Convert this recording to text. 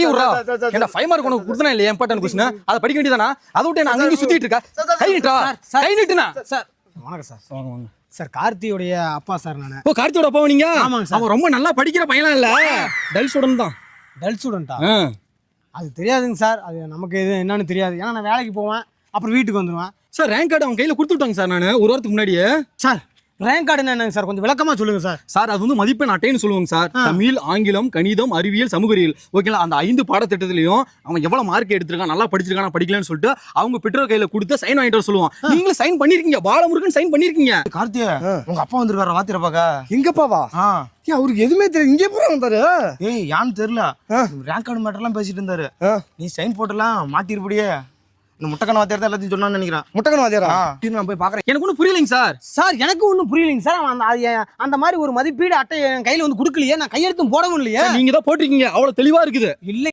கை விடுறா என்ன 5 மார்க் உனக்கு கொடுத்தனா இல்லையா இம்பார்ட்டன்ட் क्वेश्चन அத படிக்க வேண்டியதானா அத விட்டு நான் அங்கங்க சுத்திட்டு இருக்கா கை நீட்டா கை நீட்டுனா சார் வணக்கம் சார் வாங்க சார் கார்த்தியோடைய அப்பா சார் நானு ஓ கார்த்தியோட அப்பா நீங்க ஆமாங்க சார் அவன் ரொம்ப நல்லா படிக்கிற பையனா இல்ல டல் ஸ்டூடண்ட் தான் டல் ஸ்டூடெண்டா அது தெரியாதுங்க சார் அது நமக்கு எது என்னன்னு தெரியாது ஏன்னா நான் வேலைக்கு போவேன் அப்புறம் வீட்டுக்கு வந்துடுவேன் சார் ரேங்க் கார்டு அவன் கையில கொடுத்துட்டாங்க சார் நான் ஒரு வாரத்துக்கு முன்னாடியே சார் ரேங்க் கார்டு என்னங்க சார் கொஞ்சம் விளக்கமா சொல்லுங்க சார் சார் அது வந்து மதிப்பெண் அட்டைன்னு சொல்லுவாங்க சார் தமிழ் ஆங்கிலம் கணிதம் அறிவியல் சமூகவியல் ஓகேங்களா அந்த 5 பாடத்திட்டத்திலையும் அவன் எவ்வளவு மார்க் எடுத்திருக்கான் நல்லா படிச்சிருக்கானா படிக்கலன்னு சொல்லிட்டு அவங்க பெற்றோர் கையில கொடுத்து சைன் வாங்கிட்டு வர சொல்லுவான் நீங்களும் சைன் பண்ணிருக்கீங்க பாலமுருகன் சைன் பண்ணிருக்கீங்க கார்த்தியா உங்க அப்பா வந்திருக்காரு வாத்திர பாக்க எங்கப்பாவா ஏன் அவருக்கு எதுவுமே தெரியாது இங்கே போற வந்தாரு ஏய் யான்னு தெரியல ரேங்க் கார்டு மேட்டர்லாம் பேசிட்டு இருந்தாரு நீ சைன் போட்டலாம் மாட்டிருப்படியே இந்த முட்டைக்கண வாத்தியார் தான் எல்லாத்தையும் சொன்னான்னு நினைக்கிறேன் முட்டைக்கன் வாத்தியாரா நான் போய் பாக்குறேன் எனக்கு ஒன்றும் புரியலைங்க சார் சார் எனக்கு ஒன்றும் புரியலைங்க சார் அவன் அந்த மாதிரி ஒரு மதிப்பீடு அட்டை என் கையில வந்து கொடுக்கலையே நான் கையெழுத்தும் போடவும் இல்லையே நீங்க தான் போட்டிருக்கீங்க அவ்வளவு தெளிவா இருக்குது இல்லை